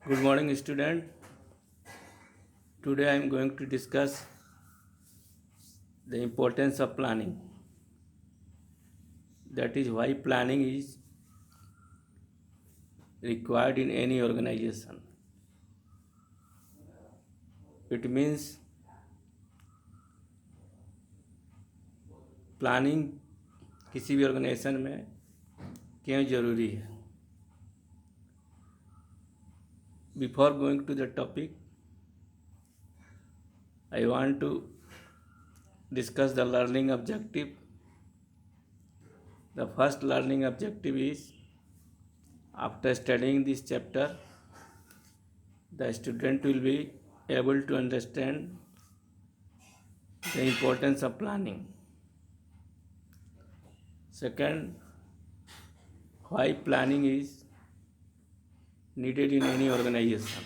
Good morning, student. Today I am going to discuss the importance of planning. That is why planning is required in any organization. It means planning किसी भी organisation में क्यों ज़रूरी है. Before going to the topic, I want to discuss the learning objective. The first learning objective is, after studying this chapter, the student will be able to understand the importance of planning. Second, why planning is needed in any organization.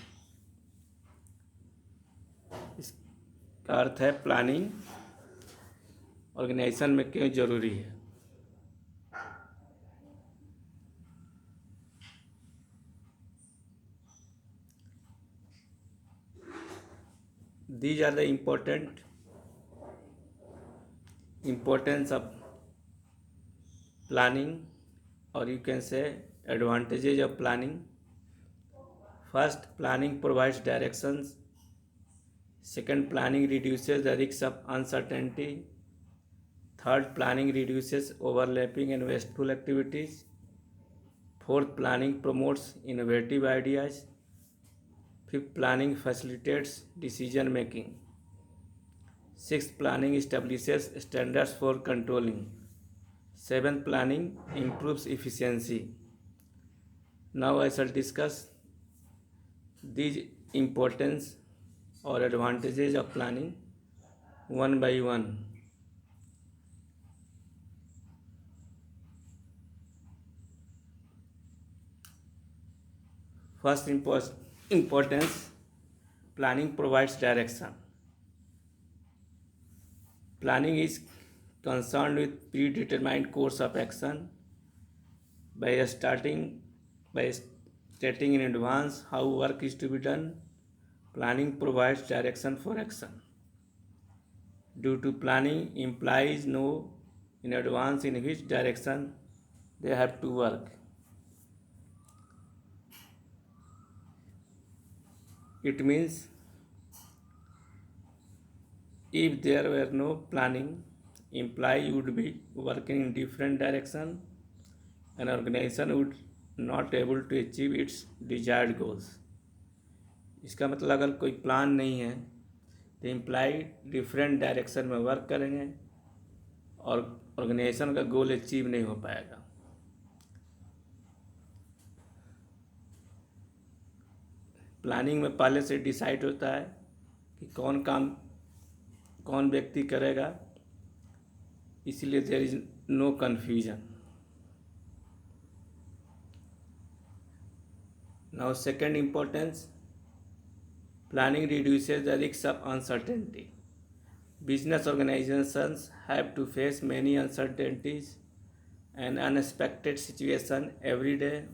इसका अर्थ है planning organisation में क्यों जरूरी है. These are the importance of planning, or you can say advantages of planning. First, planning provides directions. Second, planning reduces the risk of uncertainty. Third, planning reduces overlapping and wasteful activities. Fourth, planning promotes innovative ideas. Fifth, planning facilitates decision making. Sixth, planning establishes standards for controlling. Seventh, planning improves efficiency. Now I shall discuss these importance or advantages of planning one by one. First importance, planning provides direction. Planning is concerned with predetermined course of action. By stating in advance how work is to be done, planning provides direction for action. Due to planning, employees know in advance in which direction they have to work. It means if there were no planning, employee would be working in different direction and organization would not able to achieve its desired goals. इसका मतलब अगर कोई plan नहीं है तो employ different direction में work करेंगे और ऑर्गेनाइजेशन का गोल अचीव नहीं हो पाएगा. प्लानिंग में पहले से डिसाइड होता है कि कौन काम कौन व्यक्ति करेगा, इसलिए there is no confusion. Now second importance, planning reduces the risk of uncertainty. Business organizations have to face many uncertainties and unexpected situations every day.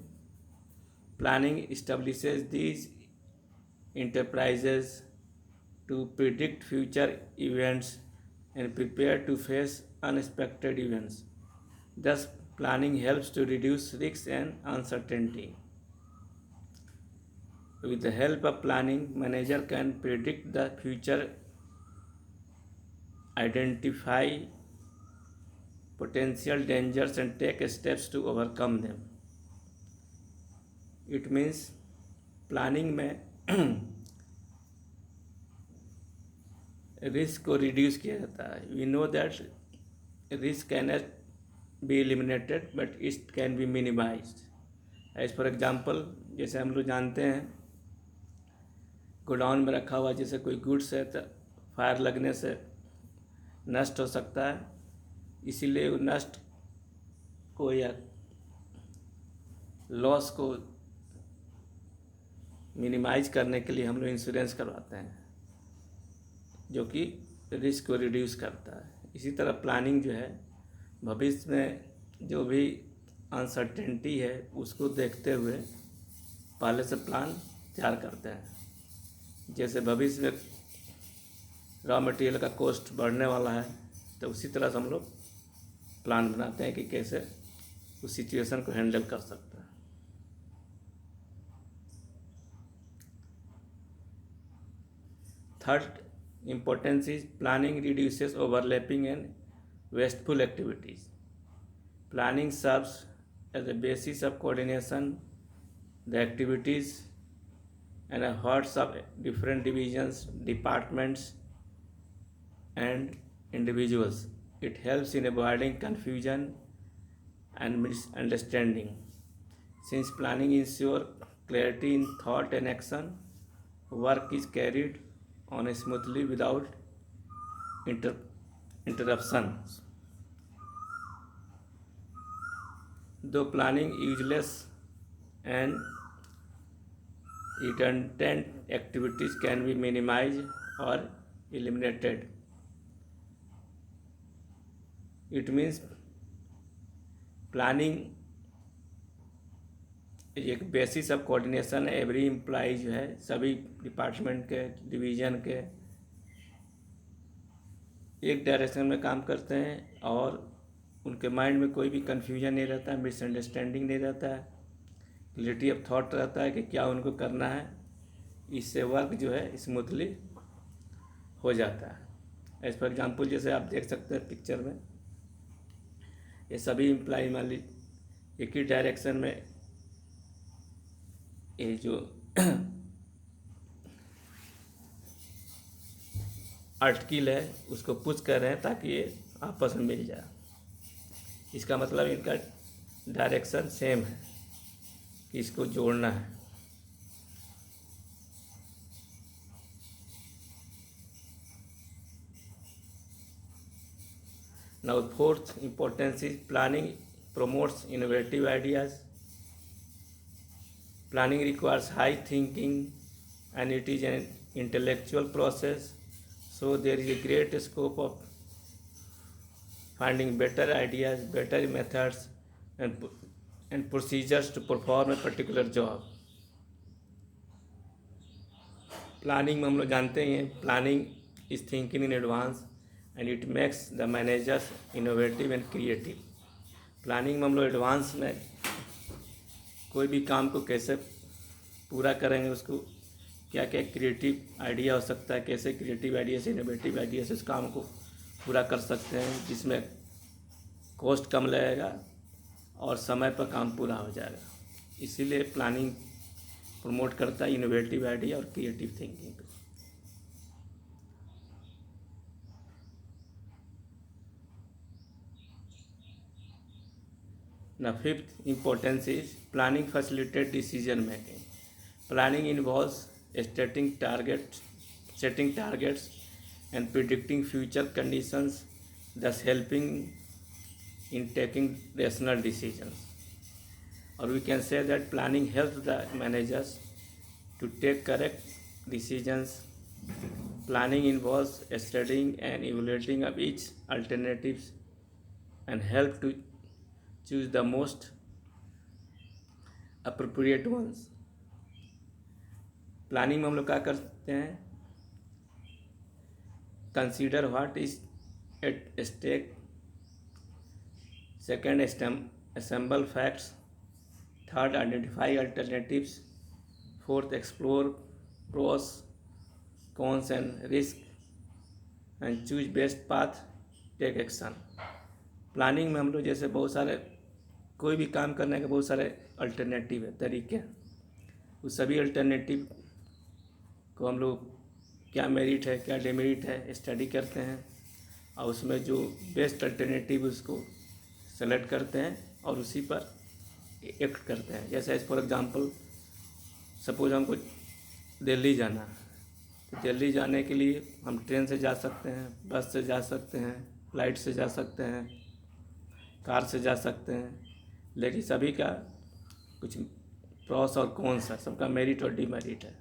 Planning establishes these enterprises to predict future events and prepare to face unexpected events. Thus, planning helps to reduce risks and uncertainty. With the help of planning, manager can predict the future, identify potential dangers and take steps to overcome them. It means planning में risk को reduce किया जाता है. We know that risk can not be eliminated but it can be minimised. As for example, जैसे हम लोग जानते हैं गोडाउन में रखा हुआ जैसे कोई गुड्स है तो फायर लगने से नष्ट हो सकता है, इसीलिए नष्ट को या लॉस को मिनिमाइज करने के लिए हम लोग इंश्योरेंस करवाते हैं जो कि रिस्क को रिड्यूस करता है. इसी तरह प्लानिंग जो है भविष्य में जो भी अनसर्टेनिटी है उसको देखते हुए पहले से प्लान तैयार करते हैं। जैसे भविष्य में रॉ मटेरियल का कॉस्ट बढ़ने वाला है, तो उसी तरह से हम लोग प्लान बनाते हैं कि कैसे उस सिचुएशन को हैंडल कर सकते हैं। Third importance is planning reduces overlapping and wasteful activities. Planning serves as a basis of coordination the activities and efforts of different divisions, departments, and individuals. It helps in avoiding confusion and misunderstanding. Since planning ensures clarity in thought and action, work is carried on smoothly without interruptions. Though planning useless and redundant activities can be minimized or eliminated. It means planning एक basis of coordination है। Every employ जो है सभी department के, division के एक direction में काम करते हैं और उनके माइंड में कोई भी कन्फ्यूजन नहीं रहता है, मिसअंडरस्टैंडिंग नहीं रहता है, क्लियरिटी ऑफ थॉट रहता है कि क्या उनको करना है। इससे वर्क जो है स्मूथली हो जाता है। एज फॉर एग्जांपल जैसे आप देख सकते हैं पिक्चर में, ये सभी एम्प्लॉय मान लीजिए एक ही डायरेक्शन में ये जो आर्टिकल है उसको पुश कर रहे हैं ताकि ये आपस में मिल जाए। इसका मतलब इनका डायरेक्शन सेम है कि इसको जोड़ना है। Now fourth importance is planning promotes innovative ideas. Planning requires high thinking and it is an intellectual process, so there is a great scope of finding better ideas, better methods and procedures to perform a particular job. Planning में हम लोग जानते हैं, planning is thinking in advance and it makes the managers innovative and creative. Planning में हम लोग advance में कोई भी काम को कैसे पूरा करेंगे, उसको क्या क्या क्रिएटिव आइडिया हो सकता है, कैसे क्रिएटिव आइडिया से, इनोवेटिव आइडिया से उस काम को पूरा कर सकते हैं जिसमें कॉस्ट कम लगेगा और समय पर काम पूरा हो जाएगा। इसीलिए प्लानिंग प्रमोट करता है इनोवेटिव आइडिया और क्रिएटिव थिंकिंग को। Now fifth importance is planning facilitate decision making. Planning involves setting targets and predicting future conditions, thus helping in taking rational decisions. Or we can say that planning helps the managers to take correct decisions. Planning involves studying and evaluating of each alternatives and help to choose the most appropriate ones. Planning में हम लोग क्या करते हैं, consider what is at stake, second assemble facts, third identify alternatives, fourth explore pros, cons and risk and choose best path, take action. Planning में हम लोग जैसे बहुत सारे कोई भी काम करने के बहुत सारे अल्टरनेटिव है, तरीके हैं, उस सभी अल्टरनेटिव को हम लोग क्या मेरिट है क्या डिमेरिट है स्टडी करते हैं और उसमें जो बेस्ट अल्टरनेटिव उसको सेलेक्ट करते हैं और उसी पर एक्ट करते हैं। जैसे एज फॉर एग्जांपल सपोज हमको दिल्ली जाना है, तो दिल्ली जाने के लिए हम ट्रेन से जा सकते हैं, बस से जा सकते हैं, फ्लाइट से जा सकते हैं, कार से जा सकते हैं, लेकिन सभी का कुछ प्रॉस और कॉन्स है, सबका मेरिट और डिमेरिट है।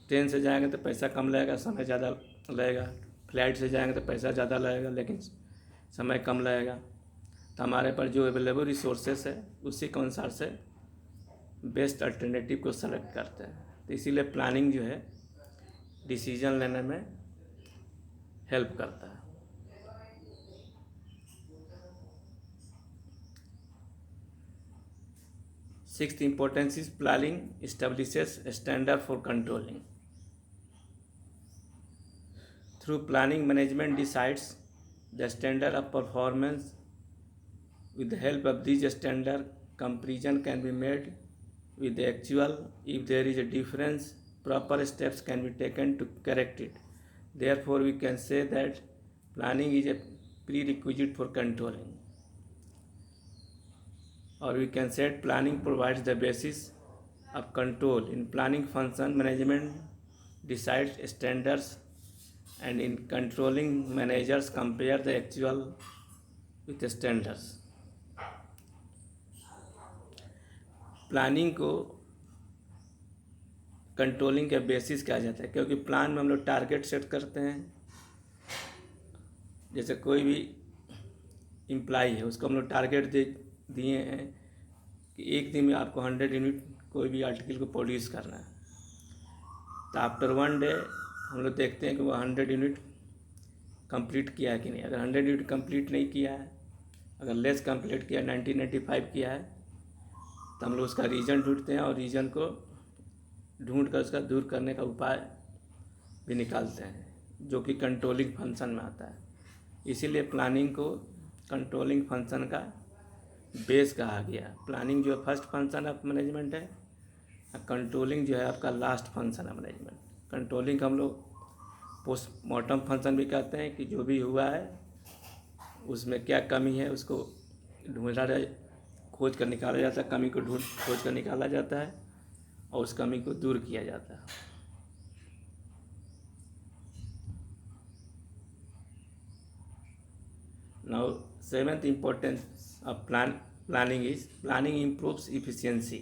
ट्रेन से जाएंगे तो पैसा कम लगेगा, समय ज़्यादा लगेगा, फ्लाइट से जाएंगे तो पैसा ज़्यादा लगेगा लेकिन समय कम लगेगा। तो हमारे पास जो अवेलेबल रिसोर्सेस है उसी के अनुसार से बेस्ट अल्टरनेटिव को सेलेक्ट करते हैं। तो इसीलिए प्लानिंग जो है डिसीजन लेने में हेल्प करता है। Sixth importance is planning establishes a standard for controlling. Through planning, management decides the standard of performance. With the help of these standards, comparison can be made with the actual. If there is a difference, proper steps can be taken to correct it. Therefore, we can say that planning is a prerequisite for controlling. Or we can say planning provides the basis of control. In planning function, management decides standards, and in controlling, managers compare the actual with the standards. Planning को controlling का basis कहा जाता है, क्योंकि plan में हम लोग target set करते हैं। जैसे कोई भी एम्प्लॉय है, उसको हम लोग टारगेट दिए हैं कि एक दिन में आपको 100 यूनिट कोई भी आर्टिकल को प्रोड्यूस करना है। तो आफ्टर 1 डे हम लोग देखते हैं कि वो 100 यूनिट कंप्लीट किया है कि नहीं। अगर 100 यूनिट कंप्लीट नहीं किया है, अगर लेस कंप्लीट किया, 95 किया है, तो हम लोग उसका रीज़न ढूंढते हैं और रीज़न को ढूंढ कर उसका दूर करने का उपाय भी निकालते हैं, जो कि कंट्रोलिंग फंक्शन में आता है। इसीलिए प्लानिंग को कंट्रोलिंग फंक्शन का बेस कहा गया। प्लानिंग जो है फर्स्ट फंक्शन ऑफ मैनेजमेंट है, और कंट्रोलिंग जो है आपका लास्ट फंक्शन है मैनेजमेंट। कंट्रोलिंग हम लोग पोस्टमार्टम फंक्शन भी कहते हैं, कि जो भी हुआ है उसमें क्या कमी है उसको खोज कर निकाला जाता है, कमी को खोज कर निकाला जाता है और उस कमी को दूर किया जाता है। Now, seventh importance of planning is planning improves efficiency.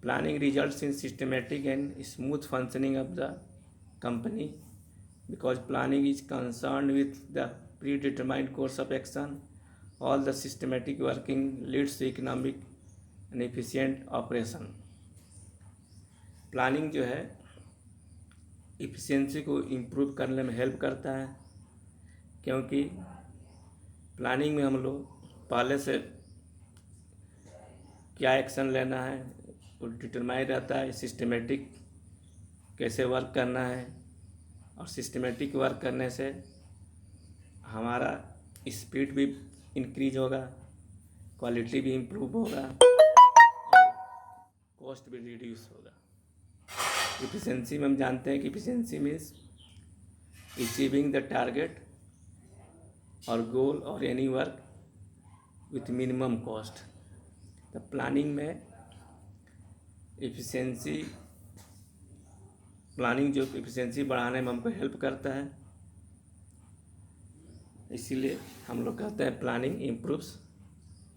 Planning results in systematic and smooth functioning of the company, because planning is concerned with the predetermined course of action. All the systematic working leads to economic and efficient operation. Planning जो है efficiency को improve करने में help करता है, क्योंकि planning में हम लोग पहले से क्या एक्शन लेना है वो डिटरमाइन रहता है। सिस्टमेटिक कैसे वर्क करना है, और सिस्टमेटिक वर्क करने से हमारा स्पीड भी इंक्रीज होगा, क्वालिटी भी इम्प्रूव होगा, कॉस्ट भी रिड्यूस होगा। इफिशिएंसी में हम जानते हैं कि efficiency means achieving the target और गोल और any work with minimum cost. तो प्लानिंग में इफिशिएंसी, प्लानिंग जो इफिशिएंसी बढ़ाने में हमको हेल्प करता है, इसीलिए हम लोग कहते हैं planning improves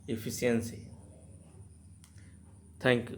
efficiency. Thank you.